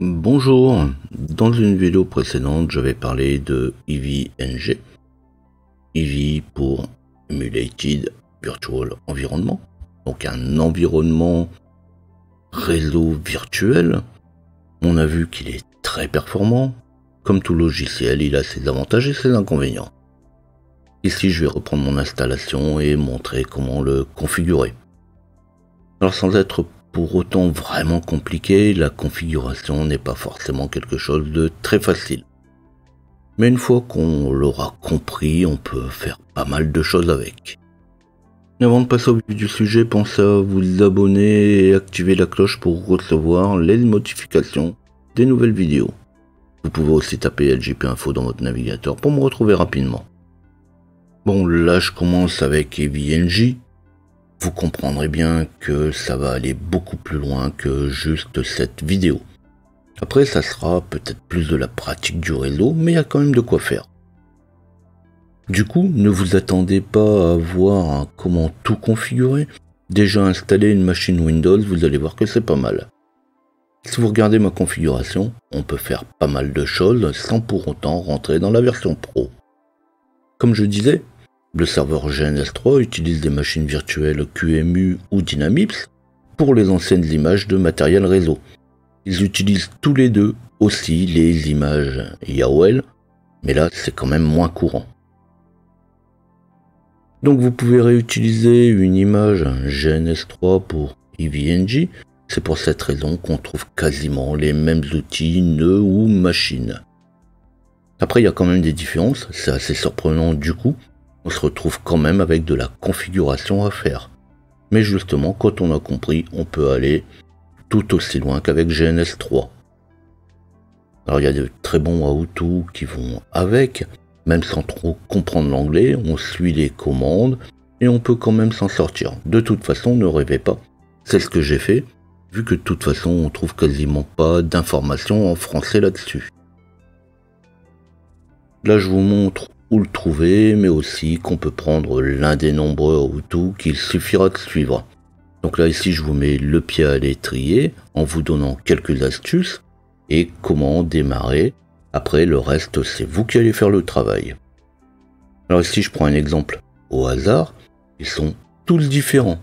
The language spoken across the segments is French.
Bonjour, dans une vidéo précédente, j'avais parlé de EVNG. EV pour Emulated Virtual Environment, donc un environnement réseau virtuel. On a vu qu'il est très performant. Comme tout logiciel, il a ses avantages et ses inconvénients. Ici, je vais reprendre mon installation et montrer comment le configurer. Alors sans être pour autant vraiment compliqué, la configuration n'est pas forcément quelque chose de très facile. Mais une fois qu'on l'aura compris, on peut faire pas mal de choses avec. Et avant de passer au vif du sujet, pensez à vous abonner et activer la cloche pour recevoir les notifications des nouvelles vidéos. Vous pouvez aussi taper LJP Info dans votre navigateur pour me retrouver rapidement. Bon, là je commence avec EVNG. Vous comprendrez bien que ça va aller beaucoup plus loin que juste cette vidéo. Après, ça sera peut-être plus de la pratique du réseau, mais il y a quand même de quoi faire. Du coup, ne vous attendez pas à voir comment tout configurer. Déjà installer une machine Windows, vous allez voir que c'est pas mal. Si vous regardez ma configuration, on peut faire pas mal de choses sans pour autant rentrer dans la version pro. Comme je disais, le serveur GNS3 utilise des machines virtuelles QEMU ou Dynamips pour les anciennes images de matériel réseau. Ils utilisent tous les deux aussi les images YAWL, mais là c'est quand même moins courant. Donc vous pouvez réutiliser une image GNS3 pour EVNG, c'est pour cette raison qu'on trouve quasiment les mêmes outils, nœuds ou machines. Après il y a quand même des différences, c'est assez surprenant du coup. On se retrouve quand même avec de la configuration à faire. Mais justement, quand on a compris, on peut aller tout aussi loin qu'avec GNS3. Alors il y a de très bons how-to qui vont avec, même sans trop comprendre l'anglais, on suit les commandes et on peut quand même s'en sortir. De toute façon, ne rêvez pas, c'est ce que j'ai fait, vu que de toute façon on trouve quasiment pas d'informations en français là-dessus. Là je vous montre où le trouver, mais aussi qu'on peut prendre l'un des nombreux how-to qu'il suffira de suivre. Donc là ici je vous mets le pied à l'étrier en vous donnant quelques astuces et comment démarrer. Après le reste c'est vous qui allez faire le travail. Alors ici je prends un exemple au hasard, ils sont tous différents.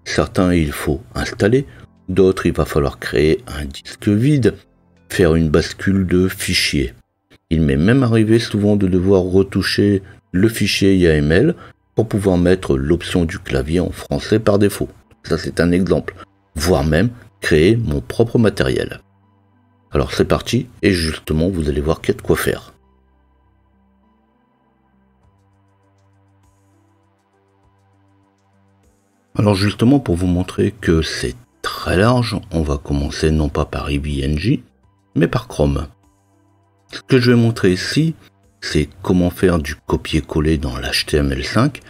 Certains il faut installer, d'autres il va falloir créer un disque vide, faire une bascule de fichiers. Il m'est même arrivé souvent de devoir retoucher le fichier YAML pour pouvoir mettre l'option du clavier en français par défaut. Ça c'est un exemple. Voire même créer mon propre matériel. Alors c'est parti et justement vous allez voir qu'il y a de quoi faire. Alors justement pour vous montrer que c'est très large, on va commencer non pas par EVNG mais par Chrome. Ce que je vais montrer ici, c'est comment faire du copier-coller dans l'HTML5,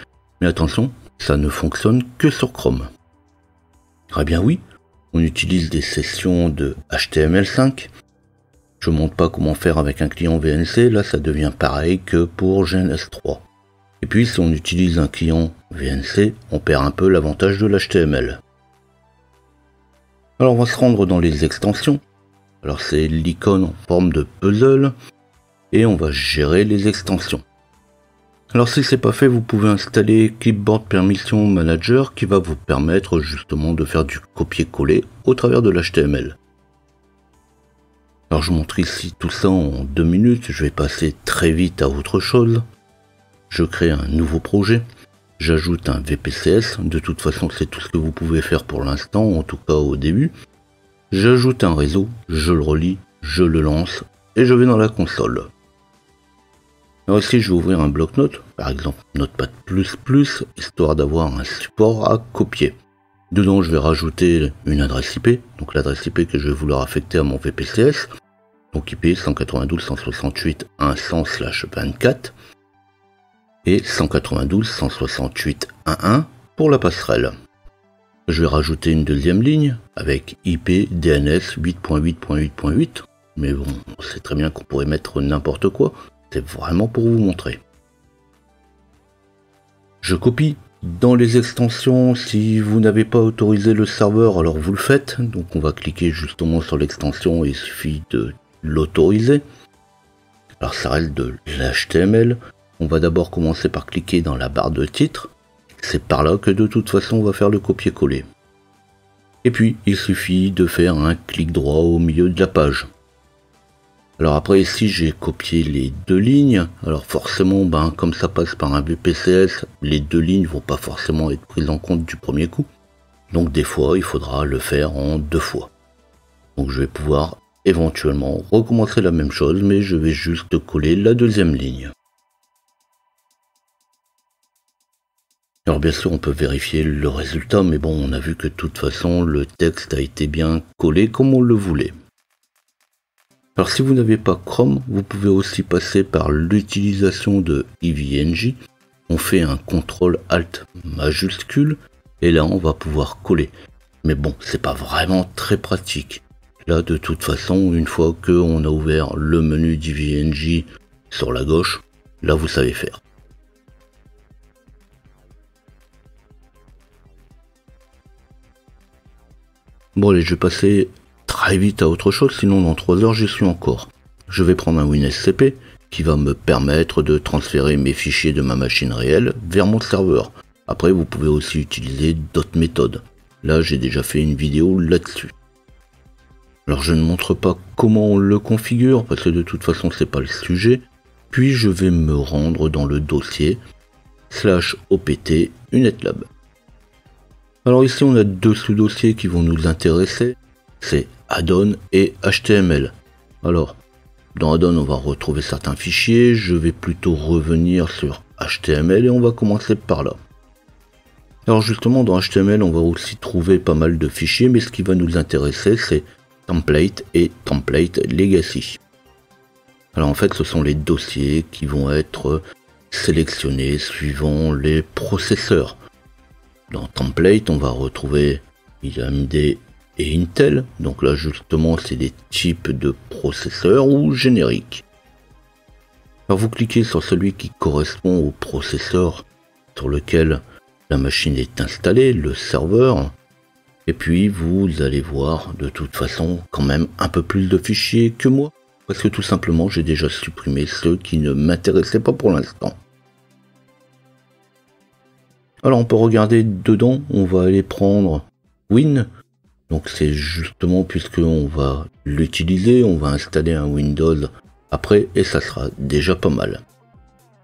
mais attention, ça ne fonctionne que sur Chrome. Ah bien oui, on utilise des sessions de HTML5. Je ne montre pas comment faire avec un client VNC, là ça devient pareil que pour GNS3. Et puis si on utilise un client VNC, on perd un peu l'avantage de l'HTML. Alors on va se rendre dans les extensions. Alors c'est l'icône en forme de puzzle et on va gérer les extensions. Alors si c'est pas fait, vous pouvez installer Clipboard Permission Manager qui va vous permettre justement de faire du copier-coller au travers de l'HTML. Alors je montre ici tout ça en 2 minutes, je vais passer très vite à autre chose. Je crée un nouveau projet, j'ajoute un VPCS, de toute façon c'est tout ce que vous pouvez faire pour l'instant, en tout cas au début. J'ajoute un réseau, je le relie, je le lance et je vais dans la console. Alors ici je vais ouvrir un bloc-notes, par exemple Notepad++, histoire d'avoir un support à copier. Dedans je vais rajouter une adresse IP, donc l'adresse IP que je vais vouloir affecter à mon VPCS, donc IP 192.168.100/24 et 192.168.1.1 pour la passerelle. Je vais rajouter une deuxième ligne avec IP DNS 8.8.8.8, mais bon, on sait très bien qu'on pourrait mettre n'importe quoi, c'est vraiment pour vous montrer. Je copie Dans les extensions, si vous n'avez pas autorisé le serveur, alors vous le faites. Donc on va cliquer justement sur l'extension et il suffit de l'autoriser. Alors ça reste de l'HTML. On va d'abord commencer par cliquer dans la barre de titre. C'est par là que de toute façon on va faire le copier-coller. Et puis il suffit de faire un clic droit au milieu de la page. Alors après ici j'ai copié les deux lignes, alors forcément comme ça passe par un BPCS, les deux lignes vont pas forcément être prises en compte du premier coup. Donc des fois il faudra le faire en deux fois. Donc je vais pouvoir éventuellement recommencer la même chose, mais je vais juste coller la deuxième ligne. Alors bien sûr on peut vérifier le résultat, mais bon on a vu que de toute façon le texte a été bien collé comme on le voulait. Alors si vous n'avez pas Chrome, vous pouvez aussi passer par l'utilisation de EasyEng. On fait un CTRL-ALT majuscule et là on va pouvoir coller. Mais bon, c'est pas vraiment très pratique. Là de toute façon, une fois qu'on a ouvert le menu d'EasyEng sur la gauche, là vous savez faire. Bon allez, je vais passer très vite à autre chose, sinon dans 3 heures j'y suis encore. Je vais prendre un WinSCP qui va me permettre de transférer mes fichiers de ma machine réelle vers mon serveur. Après vous pouvez aussi utiliser d'autres méthodes. Là j'ai déjà fait une vidéo là-dessus. Alors je ne montre pas comment on le configure parce que de toute façon c'est pas le sujet. Puis je vais me rendre dans le dossier /opt UNetLab. Alors ici on a deux sous-dossiers qui vont nous intéresser. C'est add-on et HTML. Alors, dans add-on, on va retrouver certains fichiers. Je vais plutôt revenir sur HTML et on va commencer par là. Alors justement, dans HTML, on va aussi trouver pas mal de fichiers, mais ce qui va nous intéresser, c'est template et template legacy. Alors en fait, ce sont les dossiers qui vont être sélectionnés suivant les processeurs. Dans template, on va retrouver AMD et Intel, donc là justement c'est des types de processeurs ou génériques. Alors vous cliquez sur celui qui correspond au processeur sur lequel la machine est installée, le serveur, et puis vous allez voir de toute façon quand même un peu plus de fichiers que moi, parce que tout simplement j'ai déjà supprimé ceux qui ne m'intéressaient pas pour l'instant. Alors on peut regarder dedans, on va aller prendre Win. Donc c'est justement puisqu'on va l'utiliser, on va installer un Windows après et ça sera déjà pas mal.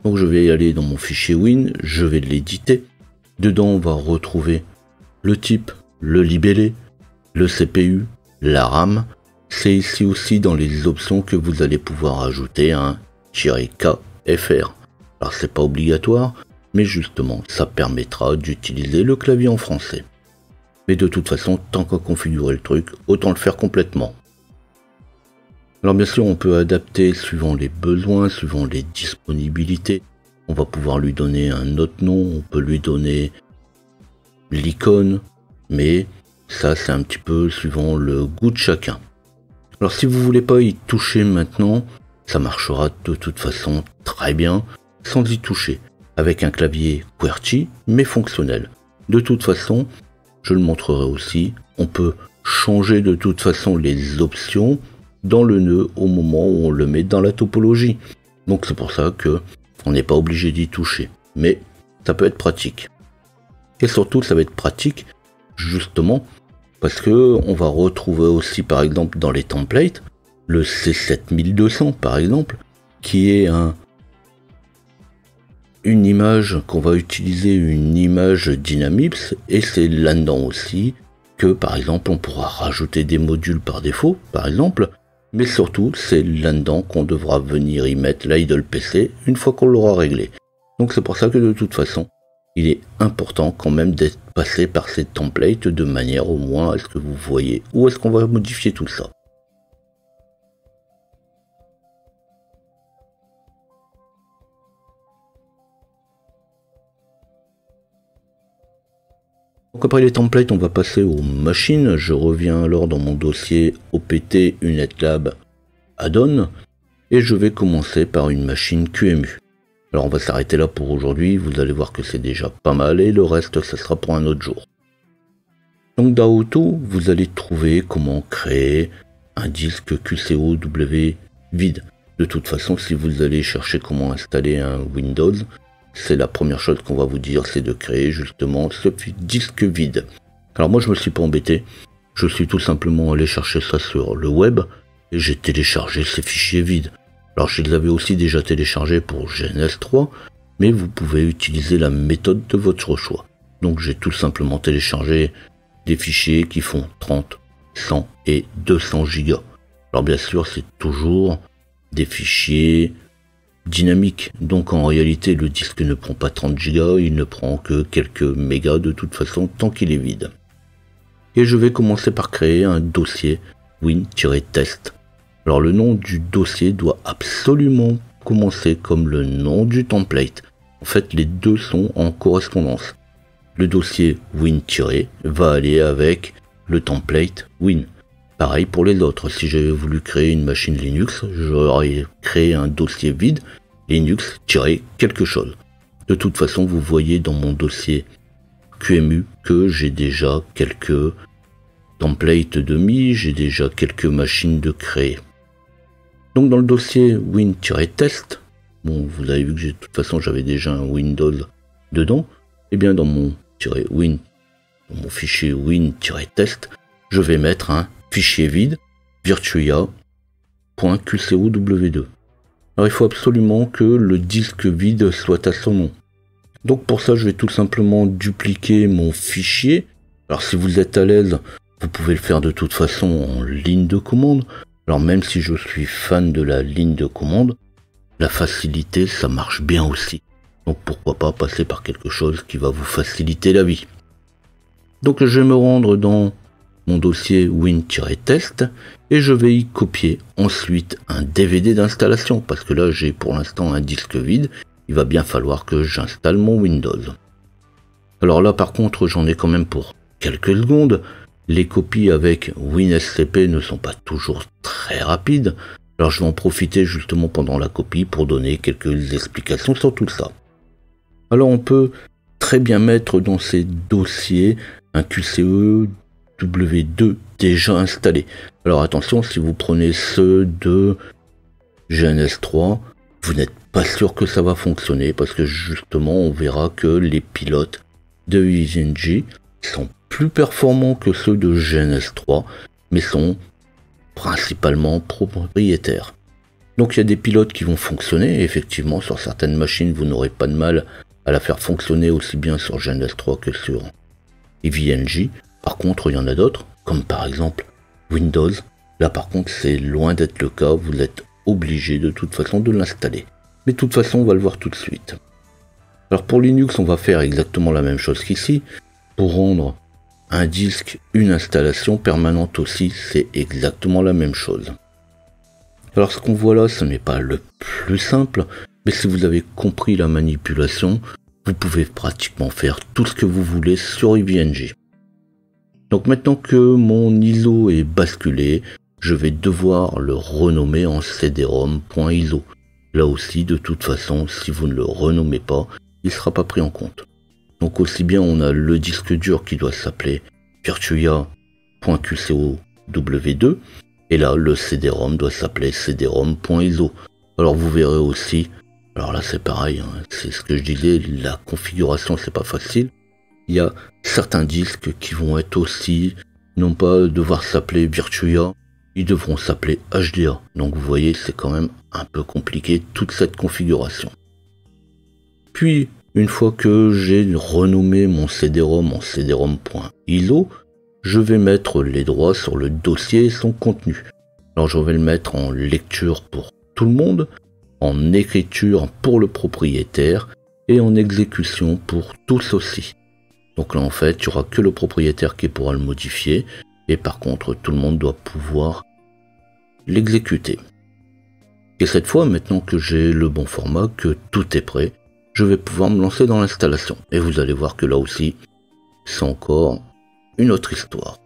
Donc je vais y aller dans mon fichier Win, je vais l'éditer. Dedans on va retrouver le type, le libellé, le CPU, la RAM. C'est ici aussi dans les options que vous allez pouvoir ajouter un -KFR. Alors c'est pas obligatoire, mais justement ça permettra d'utiliser le clavier en français. Mais de toute façon, tant qu'à configurer le truc, autant le faire complètement. Alors bien sûr, on peut adapter suivant les besoins, suivant les disponibilités. On va pouvoir lui donner un autre nom, on peut lui donner l'icône, mais ça c'est un petit peu suivant le goût de chacun. Alors si vous voulez pas y toucher maintenant, ça marchera de toute façon très bien sans y toucher, avec un clavier QWERTY mais fonctionnel. De toute façon, je le montrerai aussi, on peut changer de toute façon les options dans le nœud au moment où on le met dans la topologie. Donc c'est pour ça que on n'est pas obligé d'y toucher, mais ça peut être pratique. Et surtout ça va être pratique justement parce que on va retrouver aussi par exemple dans les templates le C7200 par exemple qui est une image qu'on va utiliser, une image Dynamips, et c'est là-dedans aussi que par exemple on pourra rajouter des modules par défaut par exemple, mais surtout c'est là-dedans qu'on devra venir y mettre l'idle PC une fois qu'on l'aura réglé. Donc c'est pour ça que de toute façon il est important quand même d'être passé par ces templates de manière au moins à ce que vous voyez où est-ce qu'on va modifier tout ça. Donc après les templates, on va passer aux machines. Je reviens alors dans mon dossier OPT UNetLab Add-on et je vais commencer par une machine QEMU. Alors on va s'arrêter là pour aujourd'hui, vous allez voir que c'est déjà pas mal et le reste ça sera pour un autre jour. Donc dans Auto, vous allez trouver comment créer un disque QCOW vide. De toute façon, si vous allez chercher comment installer un Windows, c'est la première chose qu'on va vous dire, c'est de créer justement ce disque vide. Alors moi je me suis pas embêté, je suis tout simplement allé chercher ça sur le web et j'ai téléchargé ces fichiers vides. Alors je les avais aussi déjà téléchargés pour GNS3, mais vous pouvez utiliser la méthode de votre choix. Donc j'ai tout simplement téléchargé des fichiers qui font 30, 100 et 200 gigas. Alors bien sûr c'est toujours des fichiers dynamiques, donc en réalité le disque ne prend pas 30 gigas, il ne prend que quelques mégas de toute façon tant qu'il est vide. Et je vais commencer par créer un dossier win-test. Alors le nom du dossier doit absolument commencer comme le nom du template. En fait les deux sont en correspondance. Le dossier win- va aller avec le template win. Pareil pour les autres, si j'avais voulu créer une machine Linux, j'aurais créé un dossier vide, Linux-quelque chose. De toute façon, vous voyez dans mon dossier QEMU que j'ai déjà quelques templates de mise, j'ai déjà quelques machines de créer. Donc dans le dossier win-test, bon, vous avez vu que de toute façon j'avais déjà un Windows dedans, et bien dans mon fichier win-test, je vais mettre un fichier vide virtua.qcow2. Alors il faut absolument que le disque vide soit à son nom. Donc pour ça je vais tout simplement dupliquer mon fichier. Alors si vous êtes à l'aise, vous pouvez le faire de toute façon en ligne de commande. Alors même si je suis fan de la ligne de commande, la facilité ça marche bien aussi. Donc pourquoi pas passer par quelque chose qui va vous faciliter la vie. Donc je vais me rendre dans mon dossier win-test et je vais y copier ensuite un DVD d'installation parce que là j'ai pour l'instant un disque vide, il va bien falloir que j'installe mon Windows. Alors là par contre j'en ai quand même pour quelques secondes, les copies avec WinSCP ne sont pas toujours très rapides, alors je vais en profiter justement pendant la copie pour donner quelques explications sur tout ça. Alors on peut très bien mettre dans ces dossiers un QCOW2 déjà installé. Alors attention, si vous prenez ceux de GNS3, vous n'êtes pas sûr que ça va fonctionner parce que justement on verra que les pilotes de EVE-NG sont plus performants que ceux de GNS3 mais sont principalement propriétaires. Donc il y a des pilotes qui vont fonctionner et effectivement sur certaines machines vous n'aurez pas de mal à la faire fonctionner aussi bien sur GNS3 que sur EVE-NG. Par contre, il y en a d'autres, comme par exemple Windows. Là par contre, c'est loin d'être le cas, vous êtes obligé de toute façon de l'installer. Mais de toute façon, on va le voir tout de suite. Alors pour Linux, on va faire exactement la même chose qu'ici. Pour rendre un disque une installation permanente aussi, c'est exactement la même chose. Alors ce qu'on voit là, ce n'est pas le plus simple, mais si vous avez compris la manipulation, vous pouvez pratiquement faire tout ce que vous voulez sur EVE-NG. Donc maintenant que mon ISO est basculé, je vais devoir le renommer en cd-rom.iso. Là aussi, de toute façon, si vous ne le renommez pas, il ne sera pas pris en compte. Donc aussi bien on a le disque dur qui doit s'appeler virtua.qcow2, et là le cd-rom doit s'appeler cd-rom.iso. Alors vous verrez aussi, alors là c'est pareil, hein, c'est ce que je disais, la configuration c'est pas facile. Il y a certains disques qui vont être aussi, non pas devoir s'appeler Virtua, ils devront s'appeler HDA. Donc vous voyez, c'est quand même un peu compliqué toute cette configuration. Puis, une fois que j'ai renommé mon cd-rom en cd-rom.iso, je vais mettre les droits sur le dossier et son contenu. Alors je vais le mettre en lecture pour tout le monde, en écriture pour le propriétaire et en exécution pour tous aussi. Donc là en fait, il n'y aura que le propriétaire qui pourra le modifier et par contre tout le monde doit pouvoir l'exécuter. Et cette fois, maintenant que j'ai le bon format, que tout est prêt, je vais pouvoir me lancer dans l'installation. Et vous allez voir que là aussi, c'est encore une autre histoire.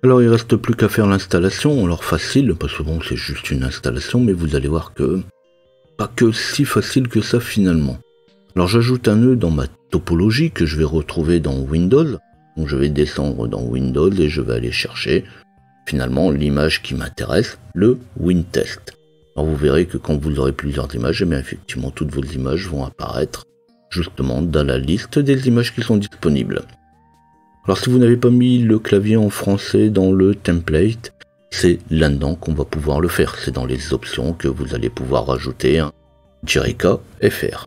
Alors il reste plus qu'à faire l'installation, alors facile, parce que bon c'est juste une installation, mais vous allez voir que pas que si facile que ça finalement. Alors j'ajoute un nœud dans ma topologie que je vais retrouver dans Windows, donc je vais descendre dans Windows et je vais aller chercher finalement l'image qui m'intéresse, le WinTest. Alors vous verrez que quand vous aurez plusieurs images, eh bien effectivement toutes vos images vont apparaître justement dans la liste des images qui sont disponibles. Alors si vous n'avez pas mis le clavier en français dans le template, c'est là-dedans qu'on va pouvoir le faire. C'est dans les options que vous allez pouvoir rajouter un Jericha FR.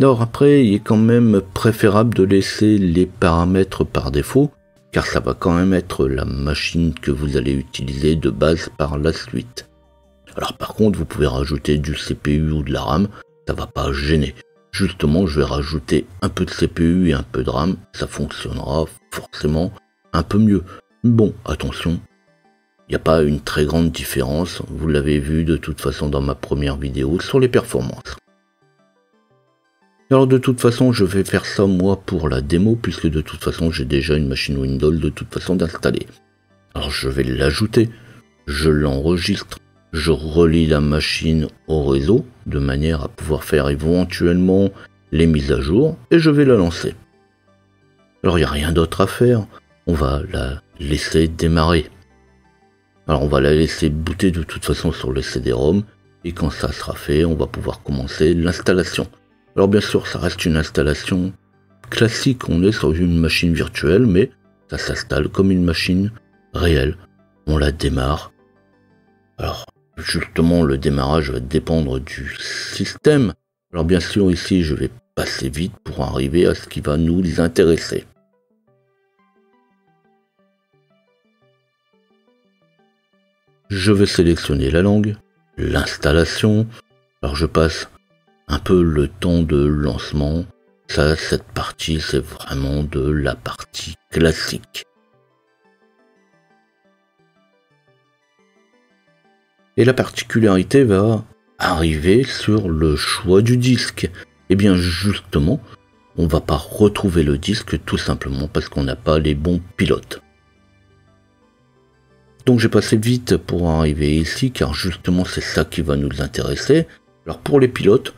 Alors après, il est quand même préférable de laisser les paramètres par défaut, car ça va quand même être la machine que vous allez utiliser de base par la suite. Alors par contre, vous pouvez rajouter du CPU ou de la RAM, ça va pas gêner. Justement, je vais rajouter un peu de CPU et un peu de RAM, ça fonctionnera forcément un peu mieux. Bon, attention, il n'y a pas une très grande différence, vous l'avez vu de toute façon dans ma première vidéo sur les performances. Alors de toute façon, je vais faire ça moi pour la démo, puisque de toute façon j'ai déjà une machine Windows de toute façon d'installer. Alors je vais l'ajouter, je l'enregistre, je relie la machine au réseau, de manière à pouvoir faire éventuellement les mises à jour, et je vais la lancer. Alors il n'y a rien d'autre à faire, on va la laisser démarrer. Alors on va la laisser booter de toute façon sur le CD-ROM, et quand ça sera fait, on va pouvoir commencer l'installation. Alors bien sûr, ça reste une installation classique, on est sur une machine virtuelle, mais ça s'installe comme une machine réelle. On la démarre. Alors justement, le démarrage va dépendre du système. Alors bien sûr, ici, je vais passer vite pour arriver à ce qui va nous intéresser. Je vais sélectionner la langue, l'installation. Alors je passe un peu le temps de lancement. Ça, cette partie, c'est vraiment de la partie classique. Et la particularité va arriver sur le choix du disque. Et bien justement, on va pas retrouver le disque tout simplement parce qu'on n'a pas les bons pilotes. Donc j'ai passé vite pour arriver ici car justement c'est ça qui va nous intéresser. Alors pour les pilotes,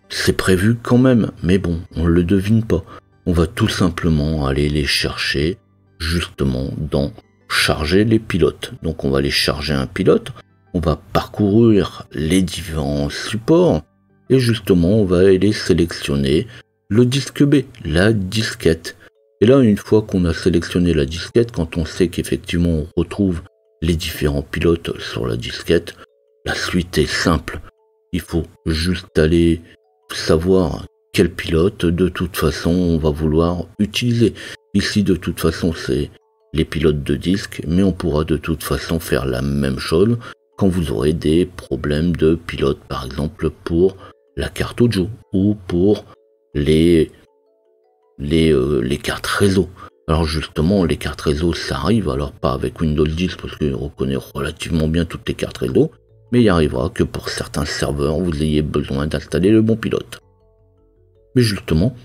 c'est prévu quand même, mais bon, on ne le devine pas. On va tout simplement aller les chercher justement dans charger les pilotes. Donc on va aller charger un pilote, on va parcourir les différents supports et justement on va aller sélectionner le disque B, la disquette. Et là, une fois qu'on a sélectionné la disquette, quand on sait qu'effectivement on retrouve les différents pilotes sur la disquette, la suite est simple. Il faut juste aller savoir quel pilote de toute façon on va vouloir utiliser. Ici de toute façon c'est les pilotes de disque, mais on pourra de toute façon faire la même chose quand vous aurez des problèmes de pilote, par exemple pour la carte audio ou pour les cartes réseau. Alors justement les cartes réseau ça arrive, alors pas avec Windows 10 parce qu'il reconnaît relativement bien toutes les cartes réseau, mais il arrivera que pour certains serveurs, vous ayez besoin d'installer le bon pilote. Mais justement,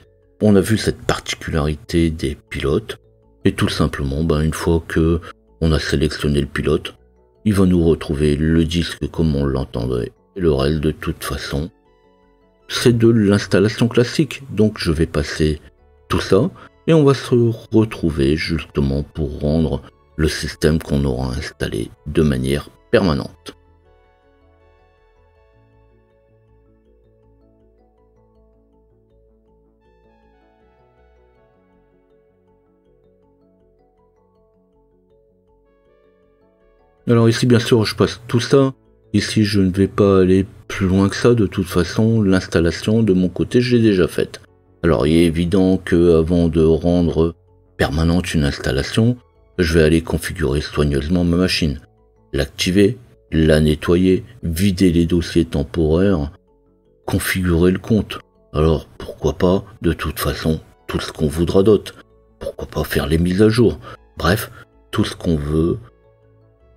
on a vu cette particularité des pilotes, et tout simplement, une fois que on a sélectionné le pilote, il va nous retrouver le disque comme on l'entendait, et le reste de toute façon, c'est de l'installation classique. Donc je vais passer tout ça, et on va se retrouver justement pour rendre le système qu'on aura installé de manière permanente. Alors ici bien sûr je passe tout ça, ici je ne vais pas aller plus loin que ça, de toute façon l'installation de mon côté je l'ai déjà faite. Alors il est évident que avant de rendre permanente une installation, je vais aller configurer soigneusement ma machine, l'activer, la nettoyer, vider les dossiers temporaires, configurer le compte. Alors pourquoi pas de toute façon tout ce qu'on voudra d'autre, pourquoi pas faire les mises à jour, bref tout ce qu'on veut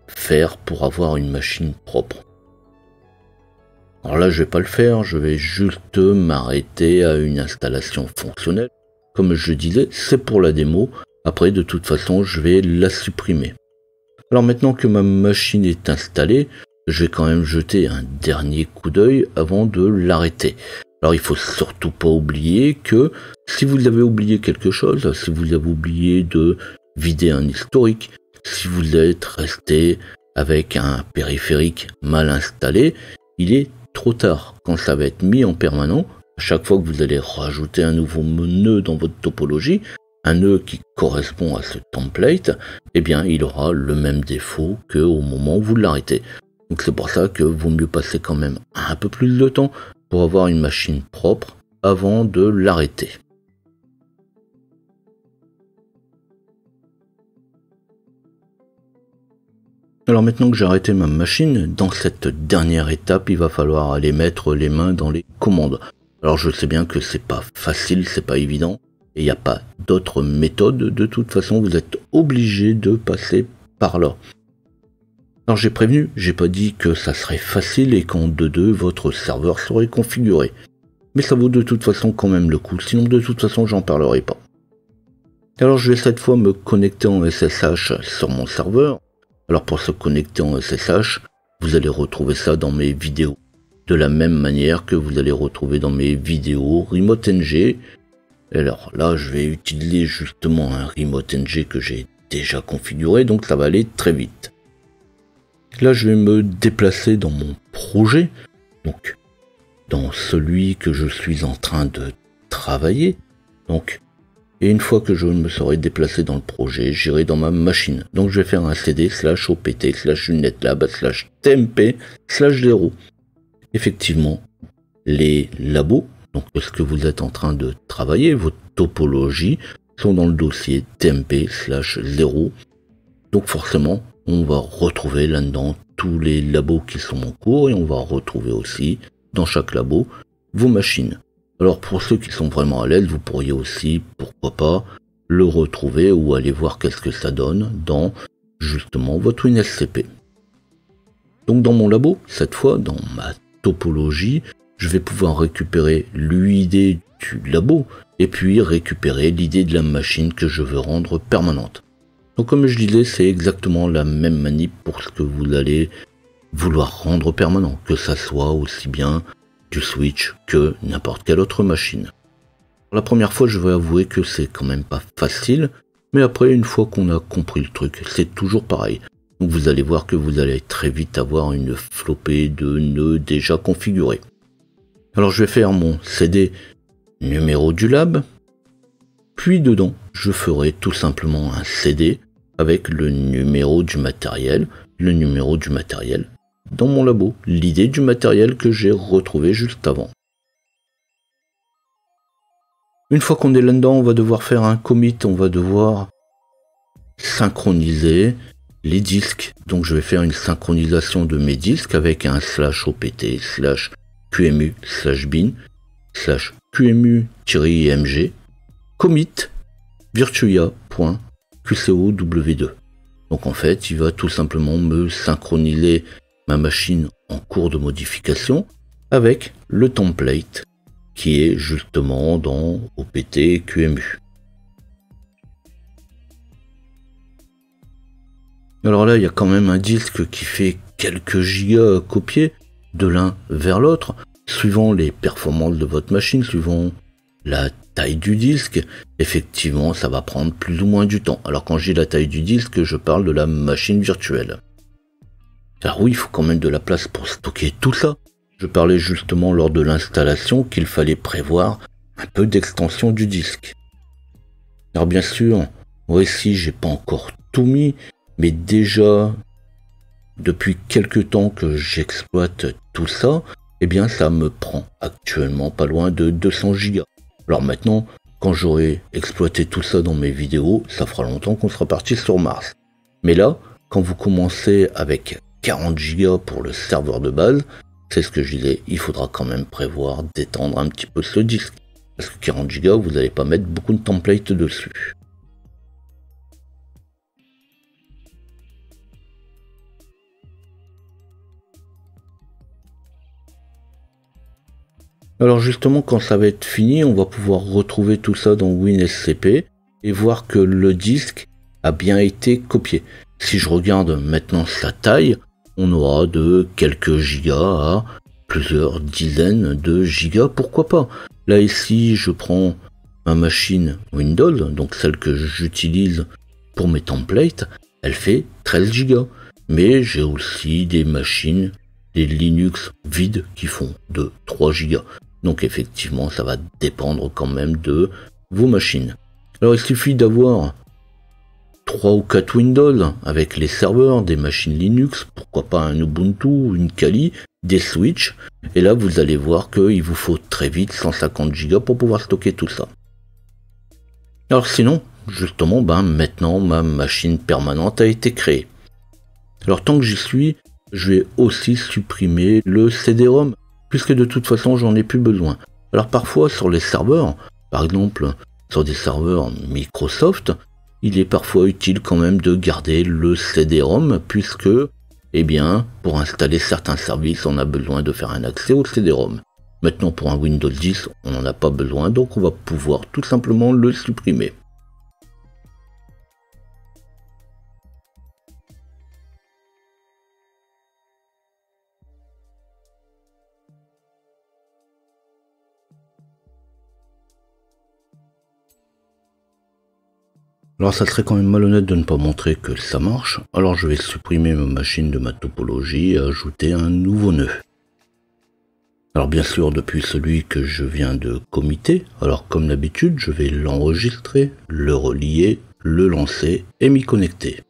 faire pour avoir une machine propre. Alors là je vais pas le faire, je vais juste m'arrêter à une installation fonctionnelle. Comme je disais, c'est pour la démo, Après, de toute façon, je vais la supprimer. Alors maintenant que ma machine est installée, je vais quand même jeter un dernier coup d'œil avant de l'arrêter. Alors il faut surtout pas oublier que si vous avez oublié quelque chose, si vous avez oublié de vider un historique, si vous êtes resté avec un périphérique mal installé, il est trop tard. Quand ça va être mis en permanent, à chaque fois que vous allez rajouter un nouveau nœud dans votre topologie, un nœud qui correspond à ce template, eh bien il aura le même défaut qu'au moment où vous l'arrêtez. Donc c'est pour ça que vaut mieux passer quand même un peu plus de temps pour avoir une machine propre avant de l'arrêter. Alors maintenant que j'ai arrêté ma machine, dans cette dernière étape, il va falloir aller mettre les mains dans les commandes. Alors je sais bien que c'est pas facile, c'est pas évident, et il n'y a pas d'autre méthode. De toute façon, vous êtes obligé de passer par là. Alors j'ai prévenu, j'ai pas dit que ça serait facile et qu'en 2.2 votre serveur serait configuré. Mais ça vaut de toute façon quand même le coup, sinon de toute façon j'en parlerai pas. Alors je vais cette fois me connecter en SSH sur mon serveur. Alors pour se connecter en SSH, vous allez retrouver ça dans mes vidéos. De la même manière que vous allez retrouver dans mes vidéos Remote NG. Alors là je vais utiliser justement un Remote NG que j'ai déjà configuré, donc ça va aller très vite. Là, je vais me déplacer dans mon projet, donc dans celui que je suis en train de travailler. Donc, et une fois que je me serai déplacé dans le projet, j'irai dans ma machine. Donc, je vais faire un cd/opt/unetlab/tmp/0. Effectivement, les labos, donc ce que vous êtes en train de travailler, vos topologies, sont dans le dossier tmp/0. Donc, forcément, on va retrouver là-dedans tous les labos qui sont en cours et on va retrouver aussi dans chaque labo vos machines. Alors pour ceux qui sont vraiment à l'aise, vous pourriez aussi, pourquoi pas, le retrouver ou aller voir qu'est-ce que ça donne dans justement votre WinSCP. Donc dans mon labo, cette fois, dans ma topologie, je vais pouvoir récupérer l'UID du labo et puis récupérer l'ID de la machine que je veux rendre permanente. Donc comme je disais, c'est exactement la même manip pour ce que vous allez vouloir rendre permanent, que ça soit aussi bien du switch que n'importe quelle autre machine. La première fois, je vais avouer que c'est quand même pas facile, mais après, une fois qu'on a compris le truc, c'est toujours pareil. Donc vous allez voir que vous allez très vite avoir une flopée de nœuds déjà configurés. Alors je vais faire mon CD numéro du lab, puis dedans, je ferai tout simplement un CD avec le numéro du matériel dans mon labo, l'idée du matériel que j'ai retrouvé juste avant. Une fois qu'on est là-dedans, on va devoir faire un commit, on va devoir synchroniser les disques. Donc je vais faire une synchronisation de mes disques avec un /opt/qmu/bin/qmu-img commit virtuia.qcow2. Donc en fait, il va tout simplement me synchroniser ma machine en cours de modification avec le template qui est justement dans opt-qmu. Alors là, il y a quand même un disque qui fait quelques gigas à copier de l'un vers l'autre, suivant les performances de votre machine, suivant la taille du disque. Effectivement, ça va prendre plus ou moins du temps. Alors quand je dis la taille du disque, je parle de la machine virtuelle. Alors oui, il faut quand même de la place pour stocker tout ça. Je parlais justement lors de l'installation qu'il fallait prévoir un peu d'extension du disque. Alors bien sûr, moi ici j'ai pas encore tout mis, mais déjà depuis quelques temps que j'exploite tout ça, eh bien ça me prend actuellement pas loin de 200 gigas. Alors maintenant, quand j'aurai exploité tout ça dans mes vidéos, ça fera longtemps qu'on sera parti sur Mars. Mais là, quand vous commencez avec 40 gigas pour le serveur de base, c'est ce que je disais, il faudra quand même prévoir d'étendre un petit peu ce disque. Parce que 40 gigas, vous n'allez pas mettre beaucoup de templates dessus. Alors justement, quand ça va être fini, on va pouvoir retrouver tout ça dans WinSCP. et voir que le disque a bien été copié. Si je regarde maintenant sa taille, on aura de quelques gigas à plusieurs dizaines de gigas, pourquoi pas. Là ici, je prends ma machine Windows, donc celle que j'utilise pour mes templates, elle fait 13 gigas. Mais j'ai aussi des machines, des Linux vides qui font 2-3 gigas. Donc effectivement, ça va dépendre quand même de vos machines. Alors il suffit d'avoir 3 ou 4 Windows avec les serveurs, des machines Linux, pourquoi pas un Ubuntu, une Kali, des switches. Et là, vous allez voir qu'il vous faut très vite 150 gigas pour pouvoir stocker tout ça. Alors sinon, justement, maintenant ma machine permanente a été créée. Alors tant que j'y suis, je vais aussi supprimer le CD-ROM, puisque de toute façon j'en ai plus besoin. Alors parfois sur les serveurs, par exemple sur des serveurs Microsoft, il est parfois utile quand même de garder le CD-ROM, puisque, pour installer certains services, on a besoin de faire un accès au CD-ROM. Maintenant pour un Windows 10, on n'en a pas besoin, donc on va pouvoir tout simplement le supprimer. Alors ça serait quand même malhonnête de ne pas montrer que ça marche, alors je vais supprimer ma machine de ma topologie et ajouter un nouveau nœud. Alors bien sûr depuis celui que je viens de commiter, alors comme d'habitude je vais l'enregistrer, le relier, le lancer et m'y connecter.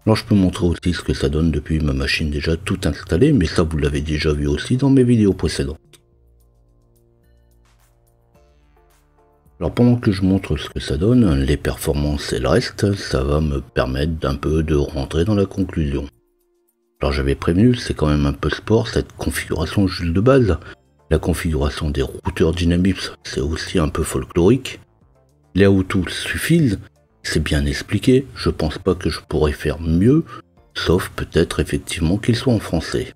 Alors je peux montrer aussi ce que ça donne depuis ma machine déjà tout installée, mais ça vous l'avez déjà vu aussi dans mes vidéos précédentes. Alors pendant que je montre ce que ça donne, les performances et le reste, ça va me permettre d'un peu de rentrer dans la conclusion. Alors j'avais prévenu, c'est quand même un peu sport cette configuration juste de base. La configuration des routeurs Dynamips, c'est aussi un peu folklorique. Les how-to suffisent, c'est bien expliqué, je pense pas que je pourrais faire mieux, sauf peut-être effectivement qu'il soit en français.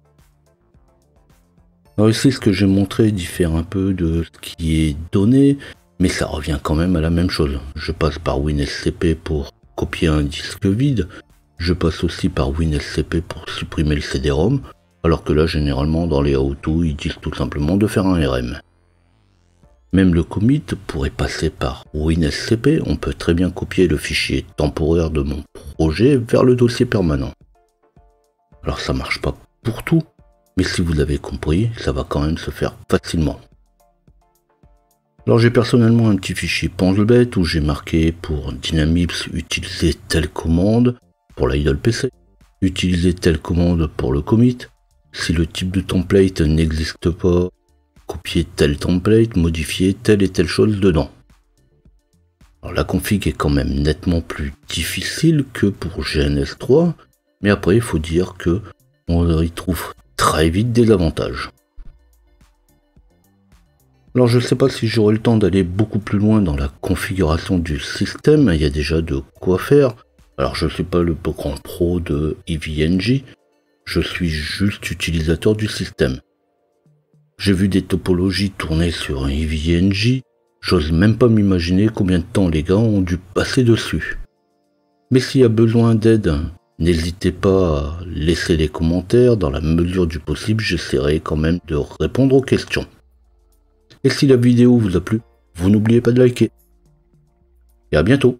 Alors ici ce que j'ai montré diffère un peu de ce qui est donné, mais ça revient quand même à la même chose. Je passe par WinSCP pour copier un disque vide, je passe aussi par WinSCP pour supprimer le CD-ROM, alors que là généralement dans les how-to ils disent tout simplement de faire un RM. Même le commit pourrait passer par WinSCP, on peut très bien copier le fichier temporaire de mon projet vers le dossier permanent. Alors ça marche pas pour tout, mais si vous l'avez compris, ça va quand même se faire facilement. Alors j'ai personnellement un petit fichier Panzlbet où j'ai marqué pour Dynamips utiliser telle commande pour l'idle PC, utiliser telle commande pour le commit, si le type de template n'existe pas, copier tel template, modifier telle et telle chose dedans. Alors la config est quand même nettement plus difficile que pour GNS3, mais après il faut dire que on y trouve très vite des avantages. Alors je ne sais pas si j'aurai le temps d'aller beaucoup plus loin dans la configuration du système, il y a déjà de quoi faire. Alors je ne suis pas le grand pro de EVNG, je suis juste utilisateur du système. J'ai vu des topologies tourner sur EVNG, j'ose même pas m'imaginer combien de temps les gars ont dû passer dessus. Mais s'il y a besoin d'aide, n'hésitez pas à laisser les commentaires, dans la mesure du possible j'essaierai quand même de répondre aux questions. Et si la vidéo vous a plu, vous n'oubliez pas de liker. Et à bientôt.